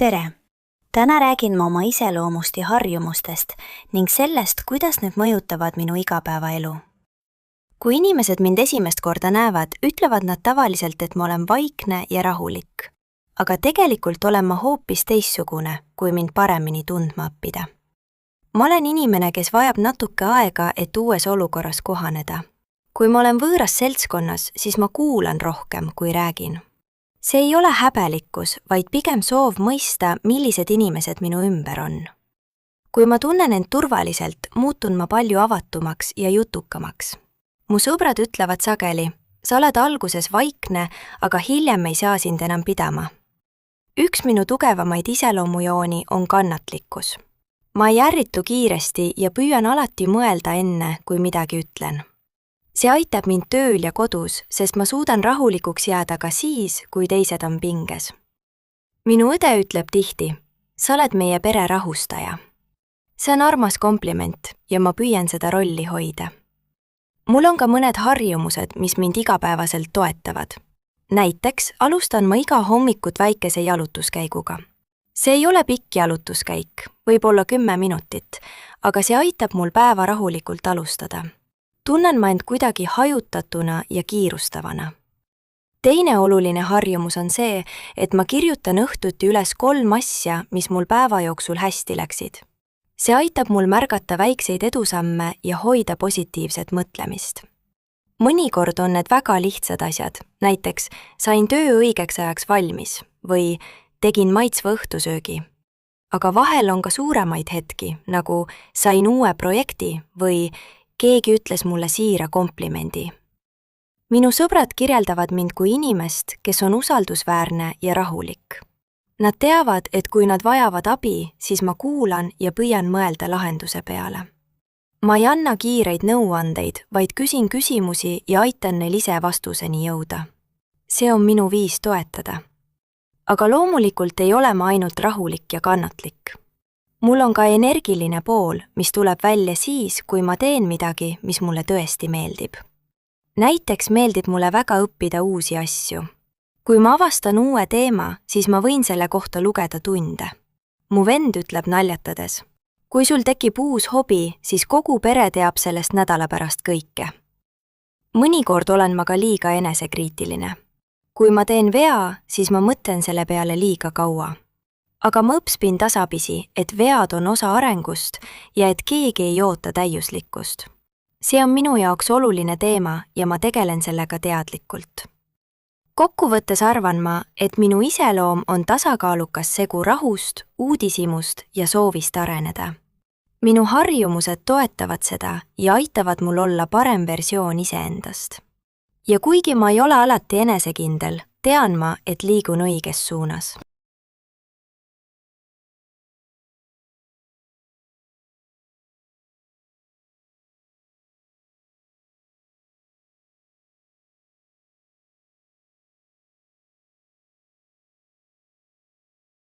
tere! Täna räägin ma oma iseloomust ja harjumustest ning sellest, kuidas need mõjutavad minu igapäevaelu. Kui inimesed mind esimest korda näevad, ütlevad nad tavaliselt, et ma olen vaikne ja rahulik. Aga tegelikult olen ma hoopis teistsugune, kui mind paremini tundma õppida. Ma olen inimene, kes vajab natuke aega, et uues olukorras kohaneda. Kui ma olen võõras seltskonnas, siis ma kuulan rohkem, kui räägin. See ei ole häbelikkus, vaid pigem soov mõista, millised inimesed minu ümber on. Kui ma tunnen end turvaliselt, muutun ma palju avatumaks ja jutukamaks. Mu sõbrad ütlevad sageli, sa oled alguses vaikne, aga hiljem ei saa sind enam pidama. Üks minu tugevamaid iseloomujooni on kannatlikkus. Ma ei ärritu kiiresti ja püüan alati mõelda enne, kui midagi ütlen. See aitab mind tööl ja kodus, sest ma suudan rahulikuks jääda ka siis, kui teised on pinges. Minu õde ütleb tihti, sa oled meie pere rahustaja. See on armas kompliment ja ma püüan seda rolli hoida. Mul on ka mõned harjumused, mis mind igapäevaselt toetavad. Näiteks alustan ma iga hommikut väikese jalutuskäiguga. See ei ole pikk jalutuskäik, võib-olla 10 minutit, aga see aitab mul päeva rahulikult alustada. Tunnen ma end kuidagi hajutatuna ja kiirustavana. Teine oluline harjumus on see, et ma kirjutan õhtuti üles 3 asja, mis mul päeva jooksul hästi läksid. See aitab mul märgata väikseid edusamme ja hoida positiivset mõtlemist. Mõnikord on need väga lihtsad asjad, näiteks sain töö õigeks ajaks valmis või tegin maitsva õhtusöögi. Aga vahel on ka suuremaid hetki, nagu sain uue projekti või keegi ütles mulle siira komplimendi. Minu sõbrad kirjeldavad mind kui inimest, kes on usaldusväärne ja rahulik. Nad teavad, et kui nad vajavad abi, siis ma kuulan ja püüan mõelda lahenduse peale. Ma ei anna kiireid nõuandeid, vaid küsin küsimusi ja aitan neil ise vastuseni jõuda. See on minu viis toetada. Aga loomulikult ei ole ma ainult rahulik ja kannatlik. Mul on ka energiline pool, mis tuleb välja siis, kui ma teen midagi, mis mulle tõesti meeldib. Näiteks meeldib mulle väga õppida uusi asju. Kui ma avastan uue teema, siis ma võin selle kohta lugeda tunde. Mu vend ütleb naljatades, kui sul tekib uus hobi, siis kogu pere teab sellest nädala pärast kõike. Mõnikord olen ma ka liiga enesekriitiline. Kui ma teen vea, siis ma mõtlen selle peale liiga kaua. Aga ma õpin tasapisi, et vead on osa arengust ja et keegi ei oota täiuslikkust. See on minu jaoks oluline teema ja ma tegelen sellega teadlikult. Kokkuvõttes arvan ma, et minu iseloom on tasakaalukas segu rahust, uudishimust ja soovist areneda. Minu harjumused toetavad seda ja aitavad mul olla parem versioon iseendast. Ja kuigi ma ei ole alati enesekindel, tean ma, et liigun õiges suunas.